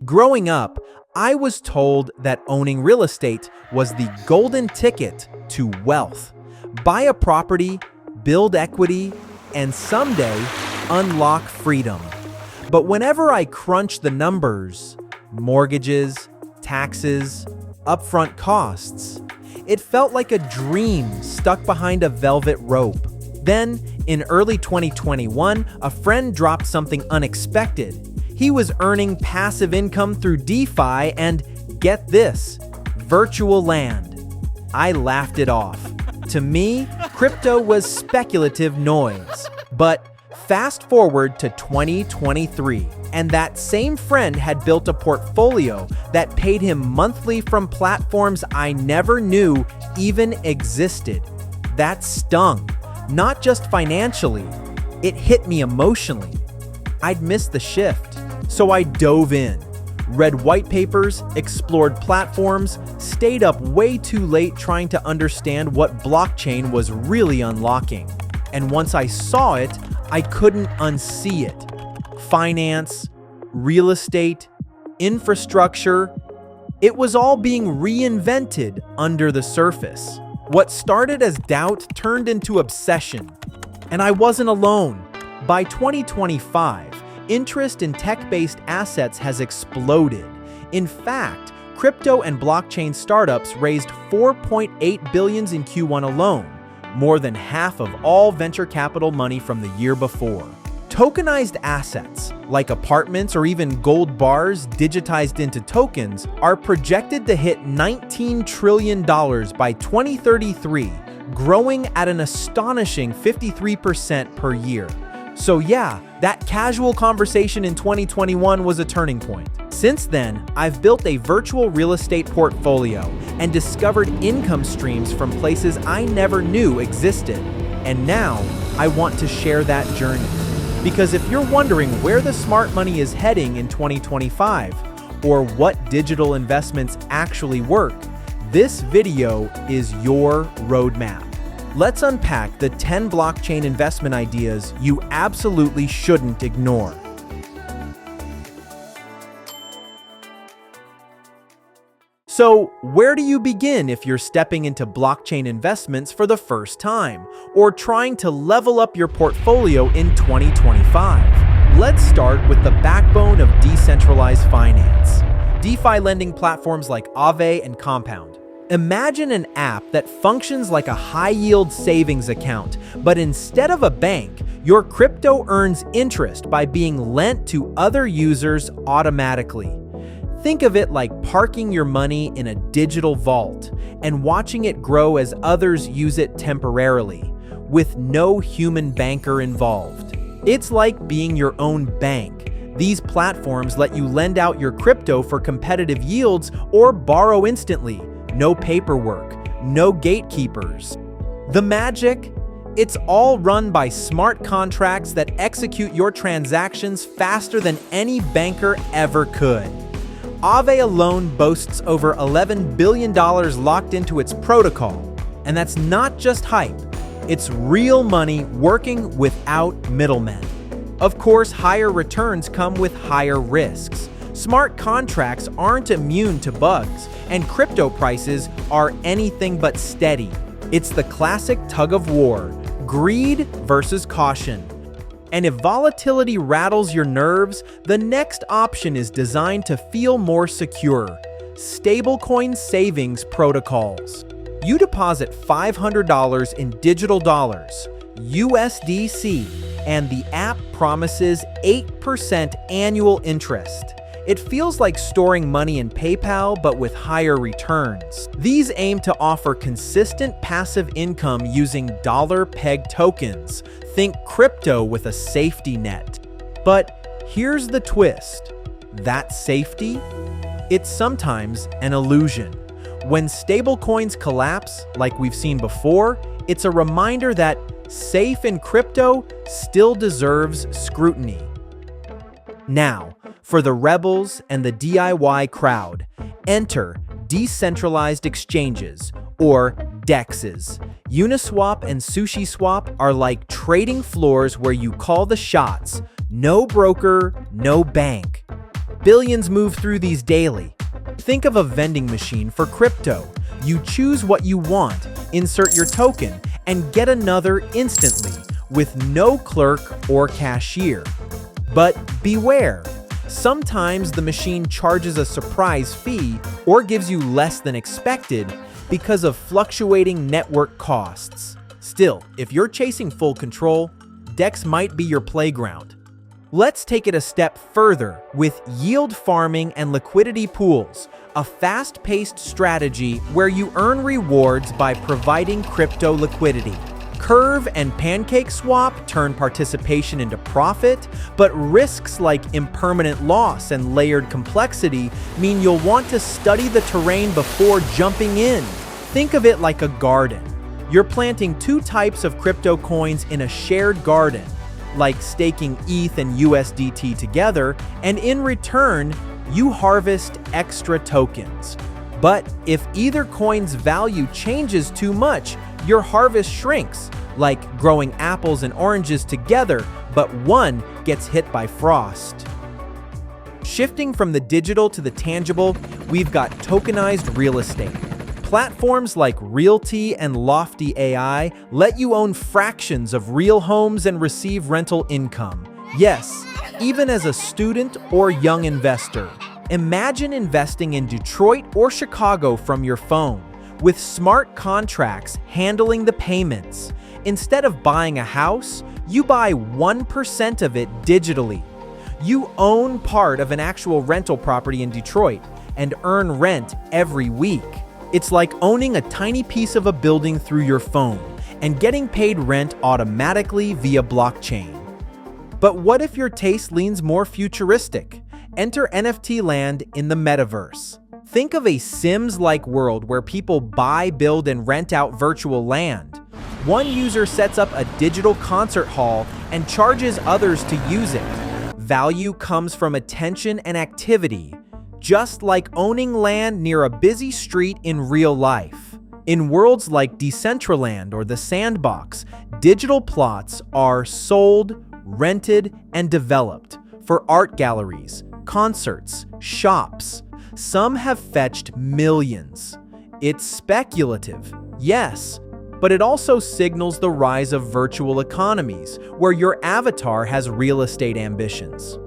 Growing up, I was told that owning real estate was the golden ticket to wealth. Buy a property, build equity, and someday unlock freedom. But whenever I crunch the numbers, mortgages, taxes, upfront costs, it felt like a dream stuck behind a velvet rope. Then, in early 2021, a friend dropped something unexpected. He was earning passive income through DeFi and, get this, virtual land. I laughed it off. To me, crypto was speculative noise. But fast forward to 2023, and that same friend had built a portfolio that paid him monthly from platforms I never knew even existed. That stung, not just financially, it hit me emotionally. I'd missed the shift, so I dove in, read white papers, explored platforms, stayed up way too late trying to understand what blockchain was really unlocking. And once I saw it, I couldn't unsee it. Finance, real estate, infrastructure, it was all being reinvented under the surface. What started as doubt turned into obsession. And I wasn't alone. By 2025, interest in tech-based assets has exploded. In fact, crypto and blockchain startups raised $4.8 billion in Q1 alone, more than half of all venture capital money from the year before. Tokenized assets, like apartments or even gold bars digitized into tokens, are projected to hit $19 trillion by 2033, growing at an astonishing 53% per year. So yeah, that casual conversation in 2021 was a turning point. Since then, I've built a virtual real estate portfolio and discovered income streams from places I never knew existed. And now, I want to share that journey. Because if you're wondering where the smart money is heading in 2025, or what digital investments actually work, this video is your roadmap. Let's unpack the 10 blockchain investment ideas you absolutely shouldn't ignore. So, where do you begin if you're stepping into blockchain investments for the first time, or trying to level up your portfolio in 2025? Let's start with the backbone of decentralized finance. DeFi lending platforms like Aave and Compound. Imagine an app that functions like a high-yield savings account, but instead of a bank, your crypto earns interest by being lent to other users automatically. Think of it like parking your money in a digital vault and watching it grow as others use it temporarily, with no human banker involved. It's like being your own bank. These platforms let you lend out your crypto for competitive yields or borrow instantly. No paperwork, no gatekeepers. The magic? It's all run by smart contracts that execute your transactions faster than any banker ever could. Aave alone boasts over $11 billion locked into its protocol. And that's not just hype. It's real money working without middlemen. Of course, higher returns come with higher risks. Smart contracts aren't immune to bugs, and crypto prices are anything but steady. It's the classic tug of war, greed versus caution. And if volatility rattles your nerves, the next option is designed to feel more secure: stablecoin savings protocols. You deposit $500 in digital dollars, USDC, and the app promises 8% annual interest. It feels like storing money in PayPal, but with higher returns. These aim to offer consistent passive income using dollar-pegged tokens. Think crypto with a safety net. But here's the twist. That safety? It's sometimes an illusion. When stablecoins collapse, like we've seen before, it's a reminder that safe in crypto still deserves scrutiny. Now, for the rebels and the DIY crowd, enter decentralized exchanges, or DEXs. Uniswap and SushiSwap are like trading floors where you call the shots. No broker, no bank. billions move through these daily. Think of a vending machine for crypto. You choose what you want, insert your token, and get another instantly, with no clerk or cashier. But beware, sometimes the machine charges a surprise fee or gives you less than expected because of fluctuating network costs. Still, if you're chasing full control, DEX might be your playground. Let's take it a step further with yield farming and liquidity pools, a fast-paced strategy where you earn rewards by providing crypto liquidity. Curve and Pancake Swap turn participation into profit, but risks like impermanent loss and layered complexity mean you'll want to study the terrain before jumping in. Think of it like a garden. You're planting two types of crypto coins in a shared garden, like staking ETH and USDT together, and in return, you harvest extra tokens. But if either coin's value changes too much, your harvest shrinks, like growing apples and oranges together, but one gets hit by frost. Shifting from the digital to the tangible, we've got tokenized real estate. Platforms like Realty and Lofty AI let you own fractions of real homes and receive rental income. Yes, even as a student or young investor. Imagine investing in Detroit or Chicago from your phone, with smart contracts handling the payments. Instead of buying a house, you buy 1% of it digitally. You own part of an actual rental property in Detroit and earn rent every week. It's like owning a tiny piece of a building through your phone and getting paid rent automatically via blockchain. But what if your taste leans more futuristic? Enter NFT land in the Metaverse. Think of a Sims-like world where people buy, build, and rent out virtual land. One user sets up a digital concert hall and charges others to use it. Value comes from attention and activity, just like owning land near a busy street in real life. In worlds like Decentraland or the Sandbox, digital plots are sold, rented, and developed for art galleries, concerts, shops. Some have fetched millions. It's speculative, yes, but it also signals the rise of virtual economies, where your avatar has real estate ambitions.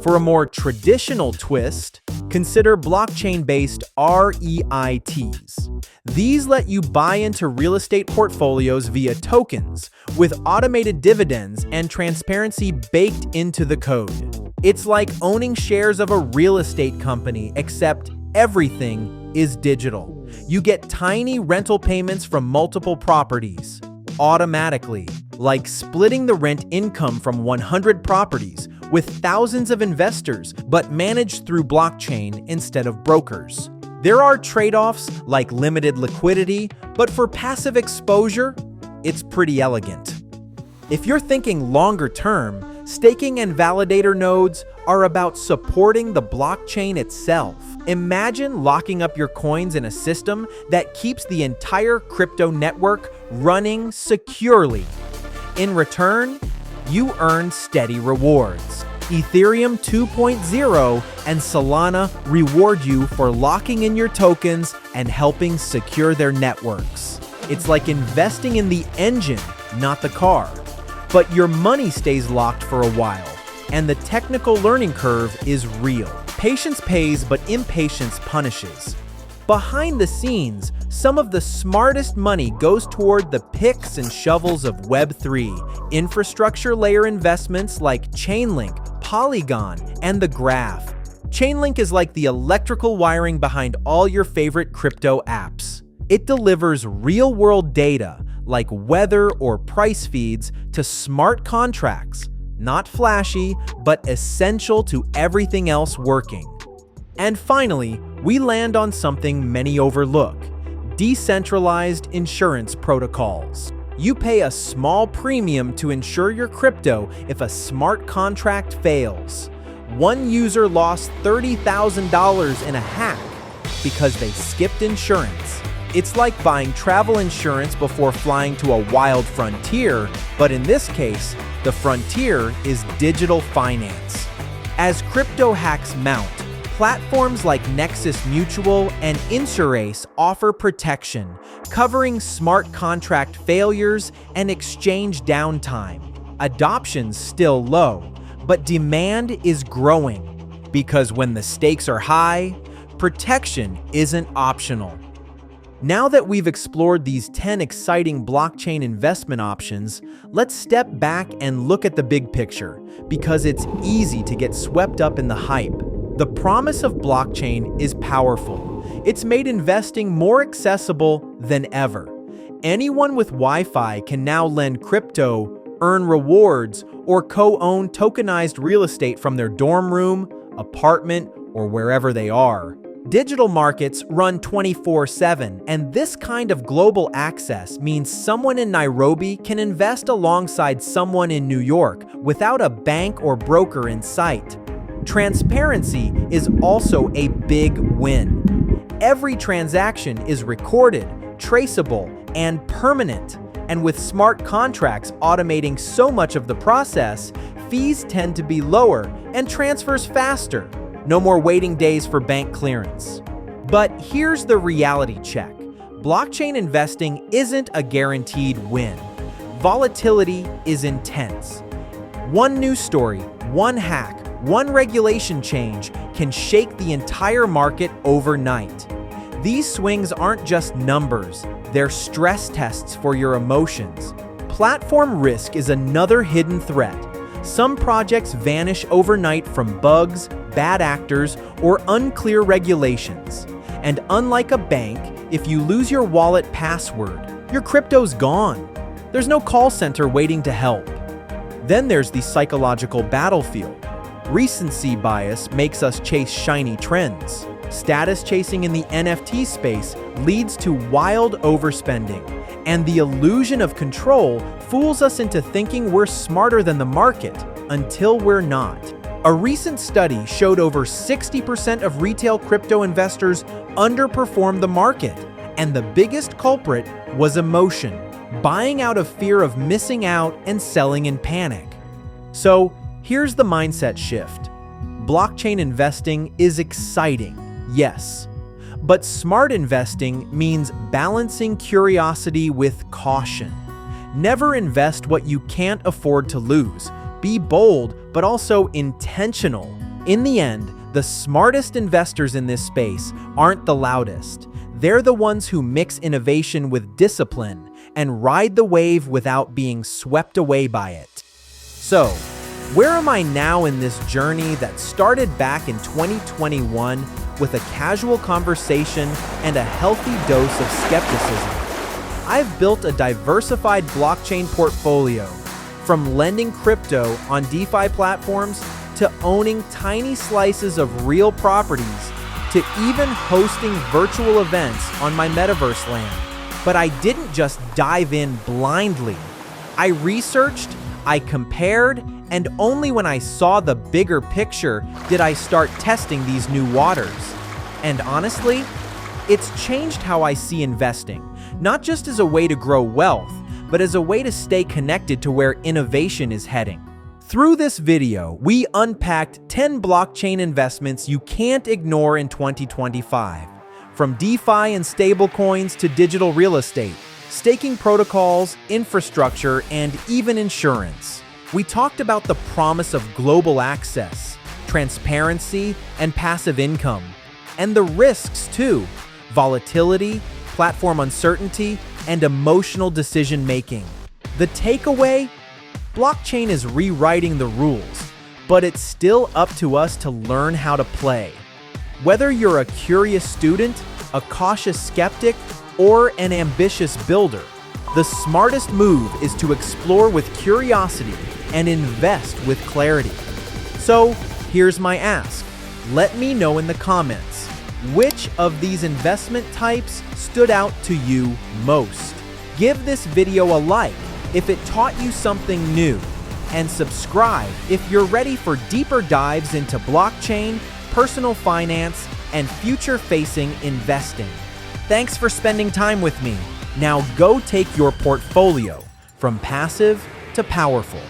For a more traditional twist, consider blockchain-based REITs. These let you buy into real estate portfolios via tokens, with automated dividends and transparency baked into the code. It's like owning shares of a real estate company, except everything is digital. You get tiny rental payments from multiple properties automatically, like splitting the rent income from 100 properties with thousands of investors, but managed through blockchain instead of brokers. There are trade-offs like limited liquidity, but for passive exposure, it's pretty elegant. If you're thinking longer term, staking and validator nodes are about supporting the blockchain itself. Imagine locking up your coins in a system that keeps the entire crypto network running securely. In return, you earn steady rewards. Ethereum 2.0 and Solana reward you for locking in your tokens and helping secure their networks. It's like investing in the engine, not the car. But your money stays locked for a while, and the technical learning curve is real. Patience pays, but impatience punishes. Behind the scenes, some of the smartest money goes toward the picks and shovels of Web3, infrastructure layer investments like Chainlink, Polygon, and the Graph. Chainlink is like the electrical wiring behind all your favorite crypto apps. It delivers real-world data, like weather or price feeds, to smart contracts. Not flashy, but essential to everything else working. And finally, we land on something many overlook: decentralized insurance protocols. You pay a small premium to insure your crypto if a smart contract fails. One user lost $30,000 in a hack because they skipped insurance. It's like buying travel insurance before flying to a wild frontier, but in this case, the frontier is digital finance. As crypto hacks mount, Platforms like Nexus Mutual and Insurace offer protection, covering smart contract failures and exchange downtime. Adoption's still low, but demand is growing, because when the stakes are high, protection isn't optional. Now that we've explored these 10 exciting blockchain investment options, let's step back and look at the big picture, because it's easy to get swept up in the hype. The promise of blockchain is powerful. It's made investing more accessible than ever. Anyone with Wi-Fi can now lend crypto, earn rewards, or co-own tokenized real estate from their dorm room, apartment, or wherever they are. Digital markets run 24/7, and this kind of global access means someone in Nairobi can invest alongside someone in New York without a bank or broker in sight. Transparency is also a big win. Every transaction is recorded, traceable, and permanent. And with smart contracts automating so much of the process, fees tend to be lower and transfers faster. No more waiting days for bank clearance. But here's the reality check. Blockchain investing isn't a guaranteed win. Volatility is intense. One news story, one hack, one regulation change can shake the entire market overnight. These swings aren't just numbers, they're stress tests for your emotions. Platform risk is another hidden threat. Some projects vanish overnight from bugs, bad actors, or unclear regulations. And unlike a bank, if you lose your wallet password, your crypto's gone. There's no call center waiting to help. Then there's the psychological battlefield. Recency bias makes us chase shiny trends. Status chasing in the NFT space leads to wild overspending, and the illusion of control fools us into thinking we're smarter than the market until we're not. A recent study showed over 60% of retail crypto investors underperformed the market, and the biggest culprit was emotion, buying out of fear of missing out and selling in panic. So here's the mindset shift. Blockchain investing is exciting, yes, but smart investing means balancing curiosity with caution. Never invest what you can't afford to lose. Be bold, but also intentional. In the end, the smartest investors in this space aren't the loudest. They're the ones who mix innovation with discipline and ride the wave without being swept away by it. So, where am I now in this journey that started back in 2021 with a casual conversation and a healthy dose of skepticism? I've built a diversified blockchain portfolio, from lending crypto on DeFi platforms to owning tiny slices of real properties to even hosting virtual events on my Metaverse land. But I didn't just dive in blindly. I researched, I compared, and only when I saw the bigger picture did I start testing these new waters. And honestly, it's changed how I see investing, not just as a way to grow wealth, but as a way to stay connected to where innovation is heading. Through this video, we unpacked 10 blockchain investments you can't ignore in 2025. From DeFi and stablecoins to digital real estate, staking protocols, infrastructure, and even insurance. We talked about the promise of global access, transparency, and passive income. And the risks too: volatility, platform uncertainty, and emotional decision-making. The takeaway? Blockchain is rewriting the rules, but it's still up to us to learn how to play. Whether you're a curious student, a cautious skeptic, or an ambitious builder, the smartest move is to explore with curiosity and invest with clarity. So, here's my ask. Let me know in the comments, which of these investment types stood out to you most? Give this video a like if it taught you something new, and subscribe if you're ready for deeper dives into blockchain, personal finance, and future-facing investing. Thanks for spending time with me. Now go take your portfolio from passive to powerful.